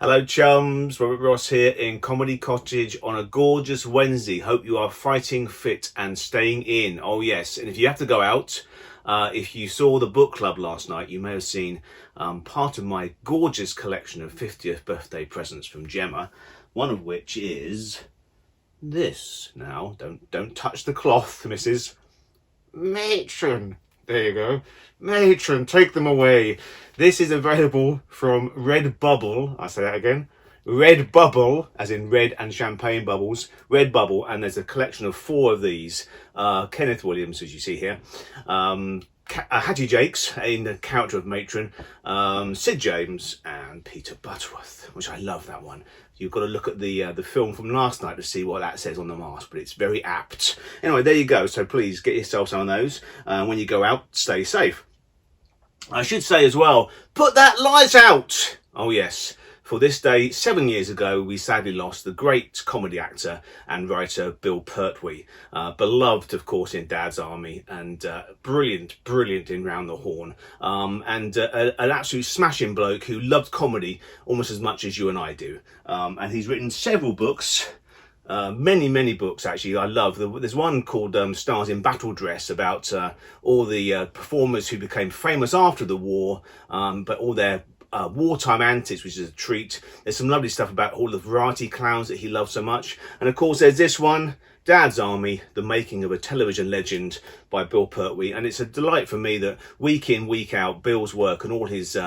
Hello chums, Robert Ross here in Comedy Cottage on a gorgeous Wednesday. Hope you are fighting fit and staying in. Oh yes, and if you have to go out, if you saw the book club last night, you may have seen part of my gorgeous collection of 50th birthday presents from Gemma, one of which is this. Now, don't touch the cloth, Mrs. Matron. There you go. Matron, take them away. This is available from Redbubble. I say that again. Redbubble, as in red and champagne bubbles. Redbubble, and there's a collection of 4 of these. Kenneth Williams, as you see here. Hattie Jakes in the character of Matron, Sid James and Peter Butterworth, which I love that one. You've got to look at the film from last night to see what that says on the mask, but it's very apt. Anyway, there you go. So please get yourself some of those. When you go out, stay safe. I should say as well, put that light out. Oh yes. For this day, 7 years ago, we sadly lost the great comedy actor and writer Bill Pertwee, beloved, of course, in Dad's Army, and brilliant in Round the Horn, and an absolute smashing bloke who loved comedy almost as much as you and I do. And he's written several books. Many books actually I love. There's one called Stars in Battle Dress about all the performers who became famous after the war, but all their wartime antics, which is a treat. There's some lovely stuff about all the variety clowns that he loved so much. And of course there's this one, Dad's Army, the making of a television legend by Bill Pertwee. And it's a delight for me that week in, week out, Bill's work and all his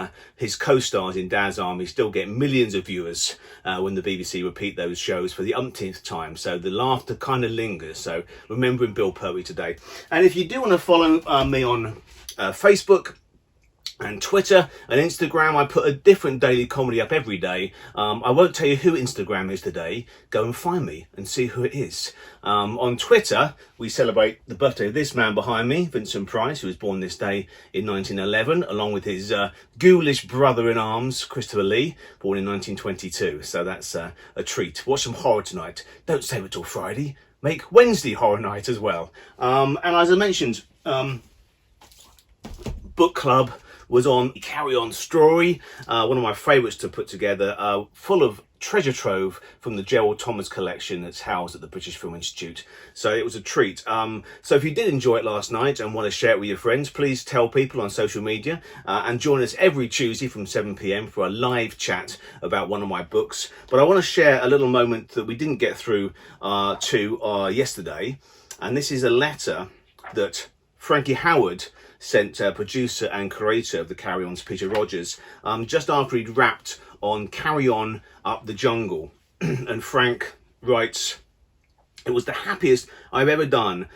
co-stars in Dad's Army still get millions of viewers when the BBC repeat those shows for the umpteenth time. So the laughter kind of lingers. So remembering Bill Pertwee today. And if you do want to follow me on Facebook and Twitter and Instagram, I put a different daily comedy up every day. I won't tell you who Instagram is today. Go and find me and see who it is. On Twitter, we celebrate the birthday of this man behind me, Vincent Price, who was born this day in 1911, along with his ghoulish brother-in-arms, Christopher Lee, born in 1922. So that's a treat. Watch some horror tonight. Don't save it till Friday. Make Wednesday horror night as well. And as I mentioned, book club was on Carry On Story, one of my favourites to put together, full of treasure trove from the Gerald Thomas collection that's housed at the British Film Institute. So it was a treat. So if you did enjoy it last night and want to share it with your friends, please tell people on social media and join us every Tuesday from 7 p.m. for a live chat about one of my books. But I want to share a little moment that we didn't get through to yesterday. And this is a letter that Frankie Howard sent producer and creator of the Carry On's Peter Rogers just after he'd wrapped on Carry On Up the Jungle. And Frank writes, "It was the happiest I've ever done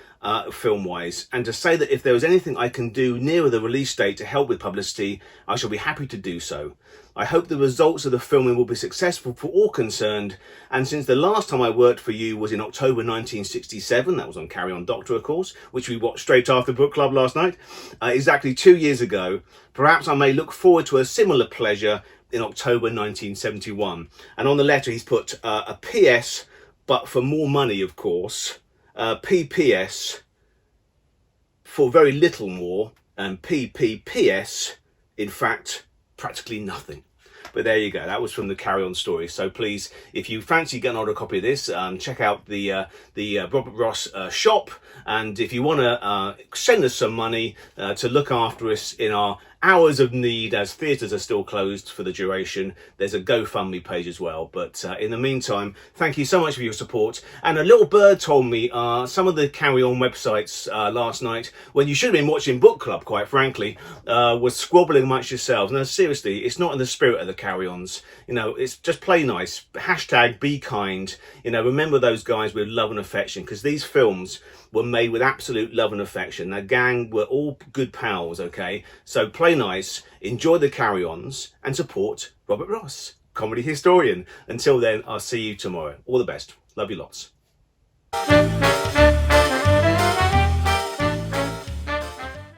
film-wise, and to say that if there was anything I can do nearer the release date to help with publicity, I shall be happy to do so. I hope the results of the filming will be successful for all concerned, and since the last time I worked for you was in October 1967, that was on Carry On Doctor, of course, which we watched straight after book club last night, exactly 2 years ago, perhaps I may look forward to a similar pleasure in October 1971. And on the letter he's put a PS, but for more money, of course, PPS for very little more, and PPPS, in fact, practically nothing. But there you go. That was from the Carry On Story. So please, if you fancy getting hold of a copy of this, check out the Robert Ross shop. And if you want to send us some money to look after us in our hours of need as theatres are still closed for the duration, there's a GoFundMe page as well. But in the meantime, thank you so much for your support. And a little bird told me some of the Carry On websites last night, when you should have been watching book club, quite frankly, was squabbling amongst yourselves. No, seriously, it's not in the spirit of the Carry Ons. You know, it's just play nice. Hashtag be kind. You know, remember those guys with love and affection, because these films were made with absolute love and affection. That gang were all good pals, okay? So play nice, enjoy the Carry-Ons, and support Robert Ross, comedy historian. Until then, I'll see you tomorrow. All the best. Love you lots.